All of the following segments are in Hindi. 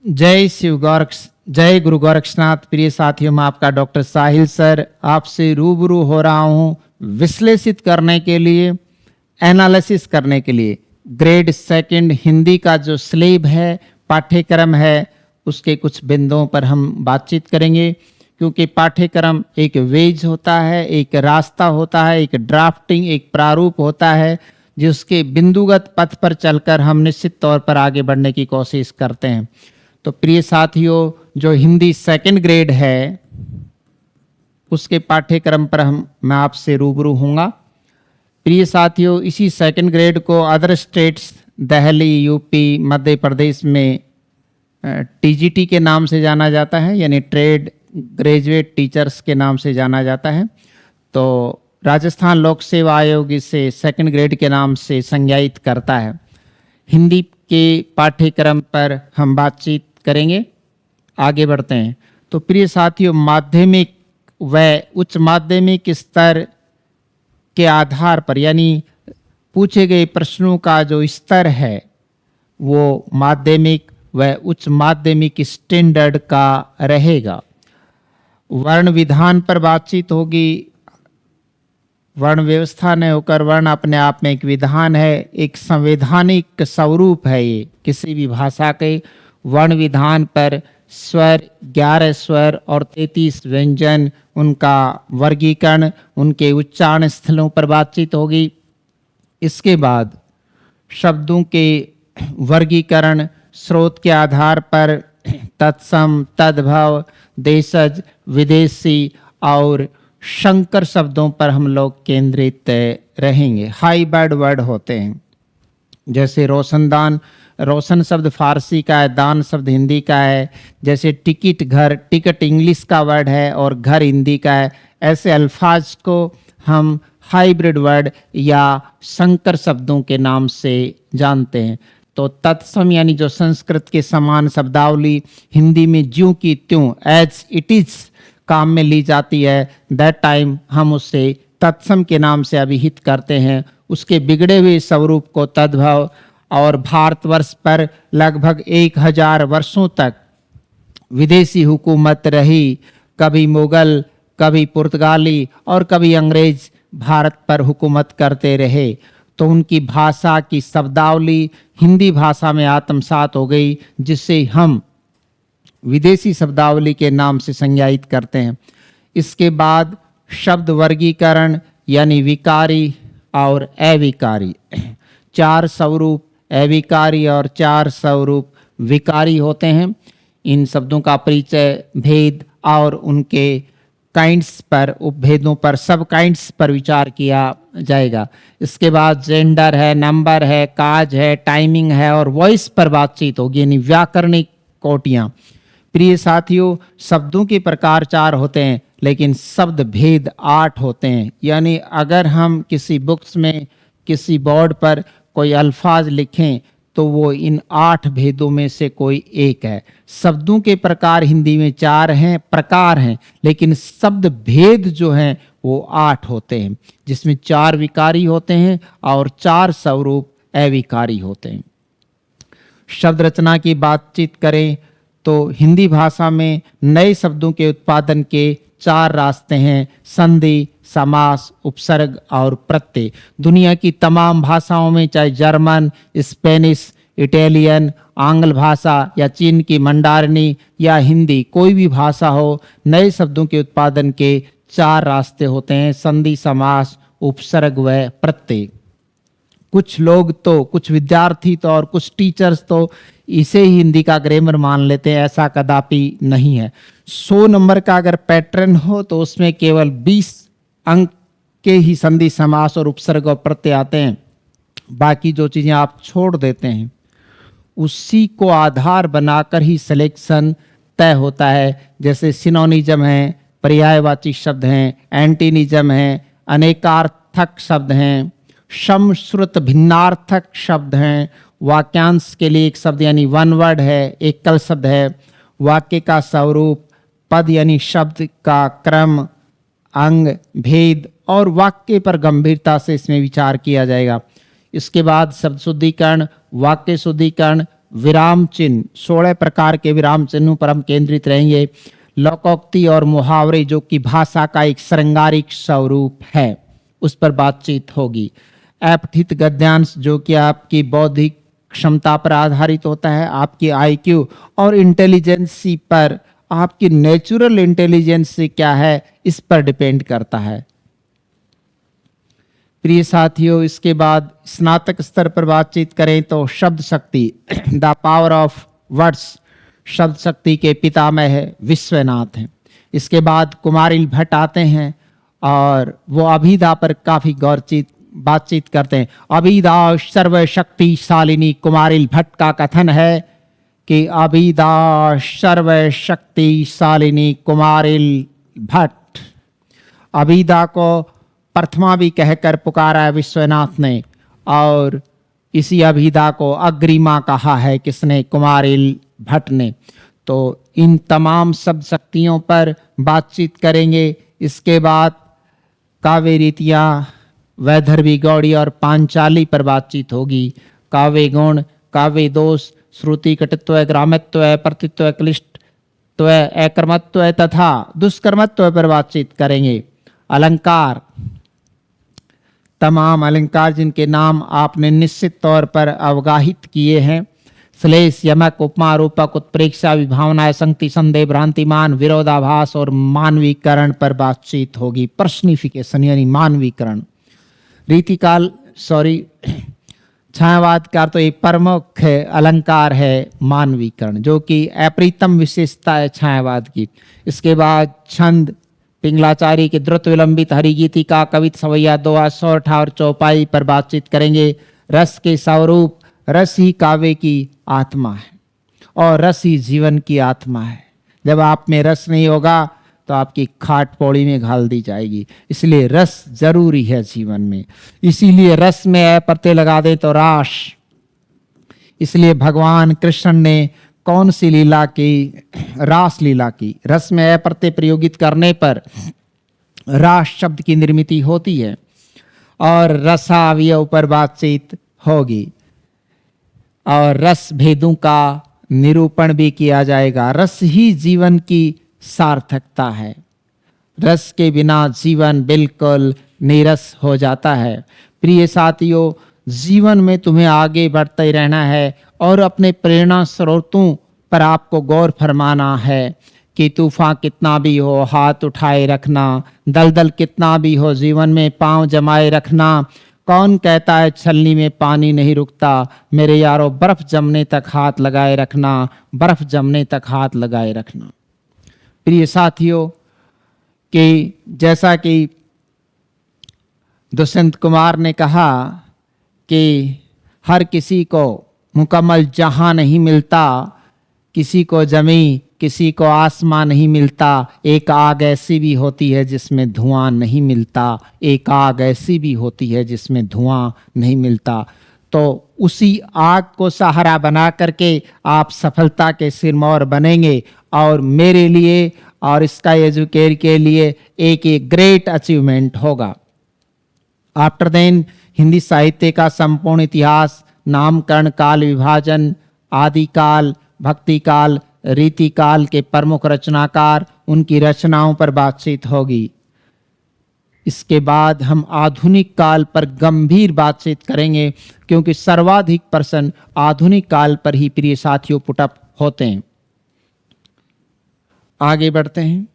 जय शिव गोरक्ष जय गुरु गोरक्षनाथ। प्रिय साथियों, मैं आपका डॉक्टर साहिल सर आपसे रूबरू हो रहा हूँ विश्लेषित करने के लिए, एनालिसिस करने के लिए ग्रेड सेकंड हिंदी का जो स्लेब है, पाठ्यक्रम है, उसके कुछ बिंदुओं पर हम बातचीत करेंगे। क्योंकि पाठ्यक्रम एक वेज होता है, एक रास्ता होता है, एक ड्राफ्टिंग, एक प्रारूप होता है, जिसके बिंदुगत पथ पर चलकर हम निश्चित तौर पर आगे बढ़ने की कोशिश करते हैं। तो प्रिय साथियों, जो हिंदी सेकंड ग्रेड है उसके पाठ्यक्रम पर मैं आपसे रूबरू होऊंगा। प्रिय साथियों, इसी सेकंड ग्रेड को other states Delhi, UP, Madhya Pradesh में टीजीटी के नाम से जाना जाता है, यानी ट्रेड ग्रेजुएट टीचर्स के नाम से जाना जाता है। तो राजस्थान लोक सेवा आयोग इसे सेकंड ग्रेड के नाम से संज्ञायित करता है। हिंदी के पाठ्यक्रम पर हम बातचीत करेंगे, आगे बढ़ते हैं। तो प्रिय साथियों, माध्यमिक व उच्च माध्यमिक स्तर के आधार पर, यानी पूछे गए प्रश्नों का जो स्तर है वो माध्यमिक व उच्च माध्यमिक स्टैंडर्ड का रहेगा। वर्ण विधान पर बातचीत होगी। वर्ण व्यवस्था न होकर वर्ण अपने आप में एक विधान है, एक संवैधानिक स्वरूप है। ये किसी भी भाषा के वर्ण विधान पर स्वर, 11 स्वर और 33 व्यंजन, उनका वर्गीकरण, उनके उच्चारण स्थलों पर बातचीत होगी। इसके बाद शब्दों के वर्गीकरण स्रोत के आधार पर तत्सम, तद्भव, देशज, विदेशी और शंकर शब्दों पर हम लोग केंद्रित रहेंगे। हाइब्रिड वर्ड होते हैं, जैसे रोशनदान, रोशन शब्द फारसी का है, दान शब्द हिंदी का है। जैसे टिकट, घर, टिकट इंग्लिश का वर्ड है और घर हिंदी का है। ऐसे अल्फाज को हम हाइब्रिड वर्ड या संकर शब्दों के नाम से जानते हैं। तो तत्सम यानी जो संस्कृत के समान शब्दावली हिंदी में ज्यों की त्यों, एज इट इज काम में ली जाती है, दैट टाइम हम उसे तत्सम के नाम से अभिहित करते हैं। उसके बिगड़े हुए स्वरूप को तद्भव। और भारतवर्ष पर लगभग 1000 वर्षों तक विदेशी हुकूमत रही। कभी मुगल, कभी पुर्तगाली और कभी अंग्रेज भारत पर हुकूमत करते रहे। तो उनकी भाषा की शब्दावली हिंदी भाषा में आत्मसात हो गई, जिससे हम विदेशी शब्दावली के नाम से संज्ञायित करते हैं। इसके बाद शब्द वर्गीकरण यानी विकारी और अविकारी, 4 स्वरूप अविकारी और 4 स्वरूप विकारी होते हैं। इन शब्दों का परिचय, भेद और उनके काइंड्स पर, उपभेदों पर, सब काइंड्स पर विचार किया जाएगा। इसके बाद जेंडर है, नंबर है, काज है, टाइमिंग है और वॉइस पर बातचीत होगी, यानी व्याकरणिक कोटियाँ। प्रिय साथियों, शब्दों के प्रकार 4 होते हैं, लेकिन शब्द भेद 8 होते हैं। यानी अगर हम किसी बुक्स में, किसी बोर्ड पर कोई अल्फाज लिखें तो वो इन 8 भेदों में से कोई एक है। शब्दों के प्रकार हिंदी में 4 हैं, प्रकार हैं, लेकिन शब्द भेद जो हैं वो 8 होते हैं, जिसमें 4 विकारी होते हैं और 4 स्वरूप अविकारी होते हैं। शब्द रचना की बातचीत करें तो हिंदी भाषा में नए शब्दों के उत्पादन के 4 रास्ते हैं: संधि, समास, उपसर्ग और प्रत्यय। दुनिया की तमाम भाषाओं में, चाहे जर्मन, स्पेनिश, इटालियन, आंग्ल भाषा या चीन की मंडारनी या हिंदी, कोई भी भाषा हो, नए शब्दों के उत्पादन के 4 रास्ते होते हैं: संधि, समास, उपसर्ग व प्रत्यय। कुछ लोग तो, कुछ विद्यार्थी तो और कुछ टीचर्स तो इसे ही हिंदी का ग्रामर मान लेते हैं। ऐसा कदापि नहीं है। 100 नंबर का अगर पैटर्न हो तो उसमें केवल 20 अंक के ही संधि, समास और उपसर्ग और प्रत्यय आते हैं। बाकी जो चीज़ें आप छोड़ देते हैं, उसी को आधार बनाकर ही सिलेक्शन तय होता है। जैसे सिनोनिज्म है, पर्यायवाची शब्द हैं, एंटीनिज्म हैं, अनेकार्थक शब्द हैं, सम श्रुत भिन्नार्थक शब्द हैं, वाक्यांश के लिए एक शब्द यानी वन वर्ड है, एकल शब्द है, वाक्य का स्वरूप, पद यानी शब्द का क्रम, अंग, भेद और वाक्य पर गंभीरता से इसमें विचार किया जाएगा। इसके बाद शब्द शुद्धिकरण, वाक्य शुद्धिकरण, विराम चिन्ह, 16 प्रकार के विराम चिन्हों पर हम केंद्रित रहेंगे। लोकोक्ति और मुहावरे जो कि भाषा का एक श्रृंगारिक स्वरूप है, उस पर बातचीत होगी। अपठित गद्यांश जो कि आपकी बौद्धिक क्षमता पर आधारित होता है, आपकी आईक्यू और इंटेलिजेंसी पर, आपकी नेचुरल इंटेलिजेंस क्या है इस पर डिपेंड करता है। प्रिय साथियों, इसके बाद स्नातक स्तर पर बातचीत करें तो शब्द शक्ति, द पावर ऑफ वर्ड्स, शब्द शक्ति के पितामह है विश्वनाथ हैं। इसके बाद कुमारिल भट्ट आते हैं और वो अभिधा पर काफी बातचीत करते हैं। अभिधा सर्वशक्तिशालिनी कुमारिल भट्ट का कथन है कि अभिधा सर्वशक्तिशालिनी कुमारिल भट्ट, अभिधा को प्रथमा भी कहकर पुकारा है विश्वनाथ ने, और इसी अभिधा को अग्रिमा कहा है किसने? कुमारिल भट्ट ने। तो इन तमाम शब्द शक्तियों पर बातचीत करेंगे। इसके बाद काव्य रीतियाँ, वैदर्भी, गौड़ी और पांचाली पर बातचीत होगी। काव्य गुण, काव्य दोष, श्रुति कटित्व, ग्राम्यत्व, प्रतित्व, क्लिष्टत्व, अकर्मत्व तथा दुष्कर्मत्व पर बातचीत करेंगे। अलंकार, तमाम अलंकार जिनके नाम आपने निश्चित तौर पर अवगाहित किए हैं। श्लेष, यमक, उपमा, रूपक, उत्प्रेक्षा, विभावना, संगति, संदेह, भ्रांतिमान, विरोधाभास और मानवीकरण पर बातचीत होगी। पर्सनिफिकेशन यानी मानवीकरण। रीतिकाल, छायावाद का तो एक प्रमुख अलंकार है मानवीकरण, जो कि अप्रीतम विशेषता है छायावाद की। इसके बाद छंद, पिंगलाचारी के द्रुत विलंबित, हरिगीतिका, कवित, सवैया, दोहा, सोरठा और चौपाई पर बातचीत करेंगे। रस के स्वरूप, रस ही काव्य की आत्मा है और रस ही जीवन की आत्मा है। जब आप में रस नहीं होगा तो आपकी खाट पौड़ी में घाल दी जाएगी। इसलिए रस जरूरी है जीवन में। इसीलिए रस में अ प्रत्यय लगा दें तो रास। इसलिए भगवान कृष्ण ने कौन सी लीला की? रास लीला की। रस में अ प्रत्यय प्रयोगित करने पर रास शब्द की निर्मिति होती है और रसावयव पर बातचीत होगी और रस भेदों का निरूपण भी किया जाएगा। रस ही जीवन की सार्थकता है। रस के बिना जीवन बिल्कुल नीरस हो जाता है। प्रिय साथियों, जीवन में तुम्हें आगे बढ़ते ही रहना है और अपने प्रेरणा स्रोतों पर आपको गौर फरमाना है कि तूफान कितना भी हो हाथ उठाए रखना, दलदल कितना भी हो जीवन में पांव जमाए रखना। कौन कहता है छलनी में पानी नहीं रुकता? मेरे यारो, बर्फ जमने तक हाथ लगाए रखना, बर्फ जमने तक हाथ लगाए रखना। प्रिय साथियों, कि जैसा कि दुष्यंत कुमार ने कहा कि हर किसी को मुकम्मल जहां नहीं मिलता, किसी को जमी, किसी को आसमां नहीं मिलता। एक आग ऐसी भी होती है जिसमें धुआं नहीं मिलता, एक आग ऐसी भी होती है जिसमें धुआं नहीं मिलता। तो उसी आग को सहारा बना करके आप सफलता के सिरमौर बनेंगे और मेरे लिए और स्काई एजुकेयर के लिए एक ग्रेट अचीवमेंट होगा। आफ्टर देन हिंदी साहित्य का संपूर्ण इतिहास, नामकरण, काल विभाजन, आदिकाल, भक्तिकाल, रीतिकाल के प्रमुख रचनाकार, उनकी रचनाओं पर बातचीत होगी। इसके बाद हम आधुनिक काल पर गंभीर बातचीत करेंगे, क्योंकि सर्वाधिक प्रश्न आधुनिक काल पर ही प्रिय साथियों पुटअप होते हैं। आगे बढ़ते हैं।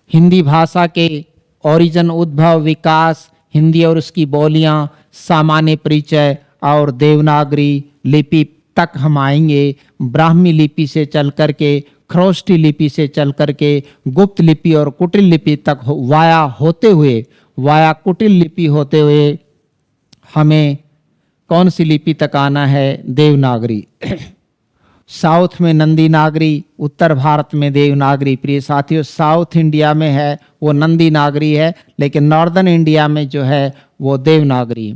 हिंदी भाषा के ओरिजिन, उद्भव, विकास, हिंदी और उसकी बोलियां, सामान्य परिचय और देवनागरी लिपि तक हम आएंगे। ब्राह्मी लिपि से चल करके, खरोष्टी लिपि से चल करके, गुप्त लिपि और कुटिल लिपि तक वाया कुटिल लिपि होते हुए हमें कौन सी लिपि तक आना है? देवनागरी। साउथ में नंदी नागरी, उत्तर भारत में देवनागरी। प्रिय साथियों, साउथ इंडिया में है वो नंदी नागरी है, लेकिन नॉर्दर्न इंडिया में जो है वो देवनागरी।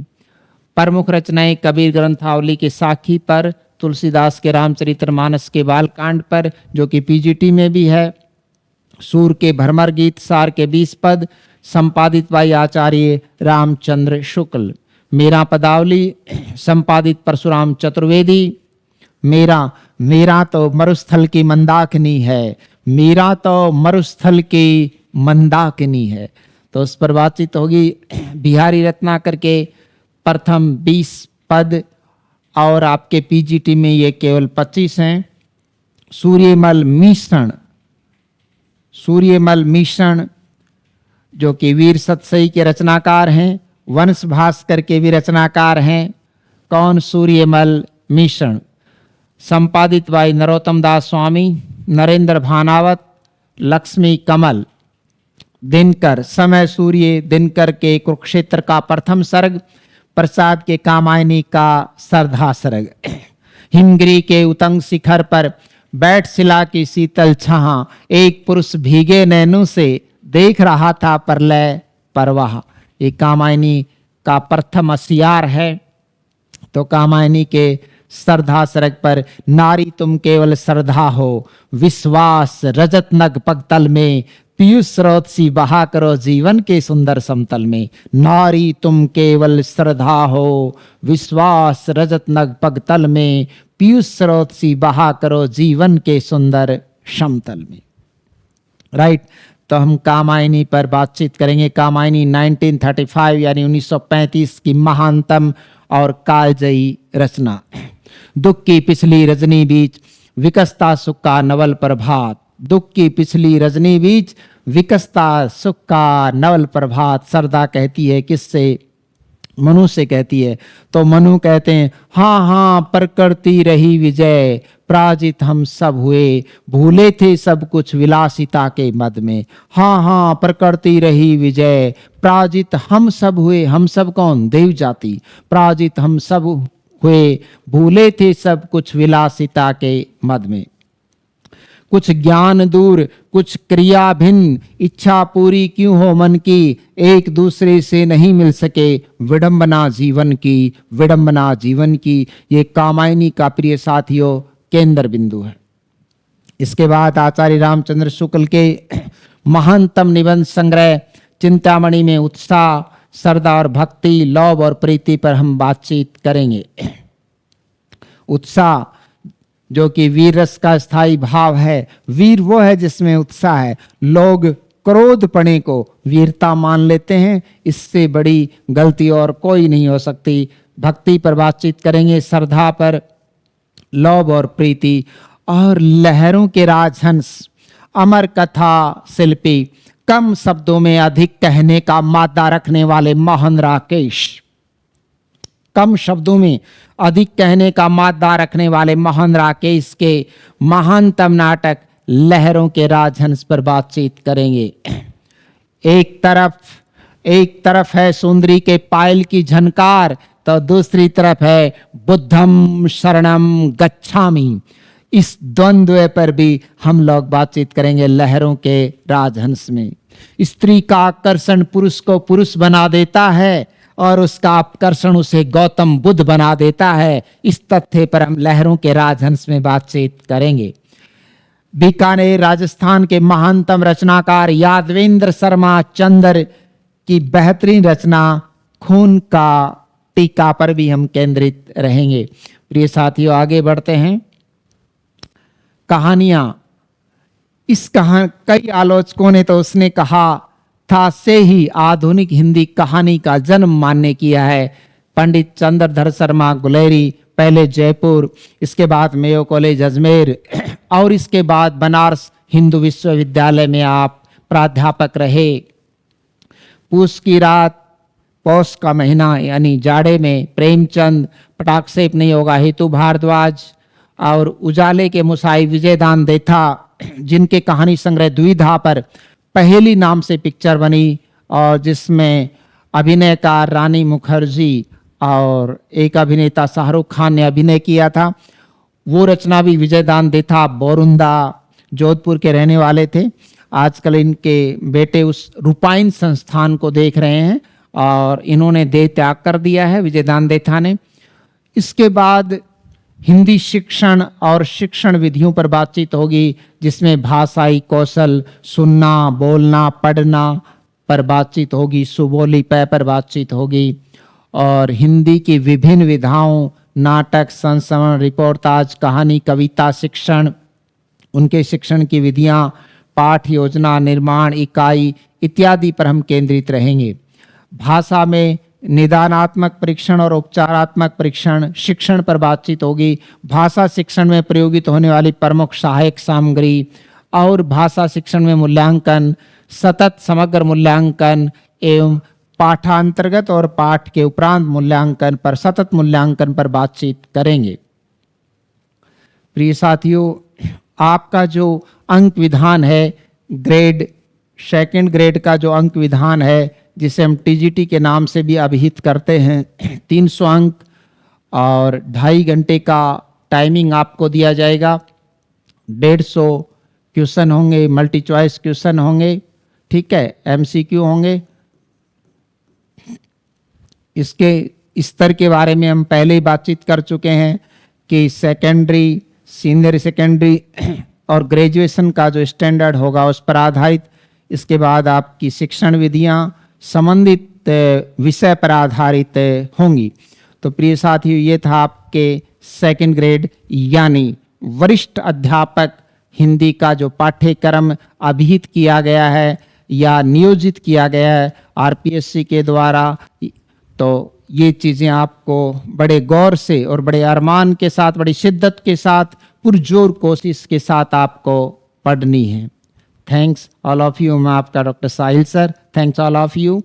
प्रमुख रचनाएं कबीर ग्रंथावली के साखी पर, तुलसीदास के रामचरितमानस के बालकांड पर जो कि पीजीटी में भी है, सूर के भ्रमर गीत सार के 20 पद, संपादित बाई आचार्य रामचंद्र शुक्ल। मेरा पदावली संपादित परशुराम चतुर्वेदी। मेरा तो मरुस्थल की मंदाकिनी है, मेरा तो मरुस्थल की मंदाकिनी है। तो उस पर बातचीत होगी। बिहारी रत्नाकर के प्रथम 20 पद और आपके पीजीटी में ये केवल 25 हैं। सूर्यमल मिश्रण जो कि वीर सतसई के रचनाकार हैं, वंश भास्कर के भी रचनाकार हैं। कौन? सूर्यमल मिश्रण। संपादित बाई नरोत्तम दास स्वामी, नरेंद्र भानावत, लक्ष्मी कमल। दिनकर, समय सूर्य दिनकर के कुरुक्षेत्र का प्रथम सर्ग, प्रसाद के कामायनी का सरधा सर्ग। हिमगिरी के उतंग शिखर पर बैठ शिला की शीतल छाह, एक पुरुष भीगे नैनों से देख रहा था प्रलय परवाह। ये कामायनी का प्रथम असियार है। तो कामायनी के सरधा सरग पर, नारी तुम केवल श्रद्धा हो, विश्वास रजत नग पगतल में, पीयूष स्रोत सी बहा करो जीवन के सुंदर समतल में। नारी तुम केवल श्रद्धा हो, विश्वास रजत नग पगतल में, पीयूष स्रोत सी बहा करो जीवन के सुंदर समतल में। राइट। तो हम कामायनी पर बातचीत करेंगे। कामायनी 1935 यानी 1935 की महानतम और कालजयी रचना। दुख की पिछली रजनी बीच विकसता सुख का नवल प्रभात, दुख की पिछली रजनी बीच विकसता सुख का नवल प्रभात। सरदा कहती है किससे? मनु से कहती है। तो मनु कहते हैं, हाँ हाँ प्रकृति रही विजय, पराजित हम सब हुए, भूले थे सब कुछ विलासिता के मद में। हाँ हाँ प्रकृति रही विजय, पराजित हम सब हुए। हम सब कौन? देव जाति। पराजित हम सब हुए, भूले थे सब कुछ विलासिता के मद में। कुछ ज्ञान दूर, कुछ क्रिया भिन्न, इच्छा पूरी क्यों हो मन की, एक दूसरे से नहीं मिल सके विडंबना जीवन की, विडंबना जीवन की। ये कामायनी का प्रिय साथियों केंद्र बिंदु है। इसके बाद आचार्य रामचंद्र शुक्ल के महानतम निबंध संग्रह चिंतामणि में उत्साह, श्रद्धा और भक्ति, लोभ और प्रीति पर हम बातचीत करेंगे। उत्साह जो कि वीर रस का स्थायी भाव है। वीर वो है जिसमें उत्साह है। लोग क्रोधपणे को वीरता मान लेते हैं, इससे बड़ी गलती और कोई नहीं हो सकती। भक्ति पर बातचीत करेंगे, श्रद्धा पर, लोभ और प्रीति, और लहरों के राजहंस, अमर कथा शिल्पी, कम शब्दों में अधिक कहने का मादा रखने वाले मोहन राकेश। कम शब्दों में अधिक कहने का मादा रखने वाले मोहन राकेश के महानतम नाटक लहरों के राजहंस पर बातचीत करेंगे। एक तरफ है सुंदरी के पायल की झनकार, तो दूसरी तरफ है बुद्धम शरणम गच्छामि। इस द्वंद्व पर भी हम लोग बातचीत करेंगे लहरों के राजहंस में। स्त्री का आकर्षण पुरुष को पुरुष बना देता है और उसका आकर्षण उसे गौतम बुद्ध बना देता है। इस तथ्य पर हम लहरों के राजहंस में बातचीत करेंगे। बीकानेर राजस्थान के महानतम रचनाकार यादवेंद्र शर्मा चंद्र की बेहतरीन रचना खून का टीका पर भी हम केंद्रित रहेंगे। प्रिय साथियों, आगे बढ़ते हैं। कहानियां, कई आलोचकों ने तो उसने कहा था से ही आधुनिक हिंदी कहानी का जन्म मान्य किया है। पंडित चंद्रधर शर्मा गुलेरी, पहले जयपुर, इसके बाद मेयो कॉलेज अजमेर और इसके बाद बनारस हिंदू विश्वविद्यालय में आप प्राध्यापक रहे। पूस की रात, पौष का महीना यानी जाड़े में प्रेमचंद, पटाक्षेप नहीं होगा हेतु भारद्वाज और उजाले के मुसाई विजयदान देथा, जिनके कहानी संग्रह द्विधा पर पहेली नाम से पिक्चर बनी और जिसमें अभिनयकार रानी मुखर्जी और एक अभिनेता शाहरुख खान ने अभिनय किया था। वो रचना भी विजयदान देथा बोरुंदा जोधपुर के रहने वाले थे। आजकल इनके बेटे उस रूपाइन संस्थान को देख रहे हैं और इन्होंने देह त्याग कर दिया है विजयदान देथा ने। इसके बाद हिंदी शिक्षण और शिक्षण विधियों पर बातचीत होगी, जिसमें भाषाई कौशल, सुनना, बोलना, पढ़ना पर बातचीत होगी। सुबोली पै पर बातचीत होगी और हिंदी की विभिन्न विधाओं, नाटक, संस्मरण, रिपोर्टाज, कहानी, कविता शिक्षण, उनके शिक्षण की विधियां, पाठ योजना, निर्माण इकाई इत्यादि पर हम केंद्रित रहेंगे। भाषा में निदानात्मक परीक्षण और उपचारात्मक परीक्षण शिक्षण पर बातचीत होगी। भाषा शिक्षण में प्रयोगित होने वाली प्रमुख सहायक सामग्री और भाषा शिक्षण में मूल्यांकन, सतत समग्र मूल्यांकन एवं पाठांतर्गत और पाठ के उपरांत मूल्यांकन पर, सतत मूल्यांकन पर बातचीत करेंगे। प्रिय साथियों, आपका जो अंक विधान है, ग्रेड सेकंड ग्रेड का जो अंक विधान है, जिसे हम टीजीटी के नाम से भी अभिहित करते हैं, 300 अंक और 2.5 घंटे का टाइमिंग आपको दिया जाएगा। 150 क्वेश्चन होंगे, मल्टी चॉइस क्वेश्चन होंगे, ठीक है, एमसीक्यू होंगे। इसके स्तर के बारे में हम पहले ही बातचीत कर चुके हैं कि सेकेंडरी, सीनियर सेकेंडरी और ग्रेजुएशन का जो स्टैंडर्ड होगा उस पर आधारित, इसके बाद आपकी शिक्षण विधियां संबंधित विषय पर आधारित होंगी। तो प्रिय साथियों, ये था आपके सेकंड ग्रेड यानी वरिष्ठ अध्यापक हिंदी का जो पाठ्यक्रम अभिहित किया गया है या नियोजित किया गया है आरपीएससी के द्वारा। तो ये चीज़ें आपको बड़े गौर से और बड़े अरमान के साथ, बड़ी शिद्दत के साथ, पुरजोर कोशिश के साथ आपको पढ़नी है। Thanks all of you. मैं आपका doctor Sahil sir. Thanks all of you.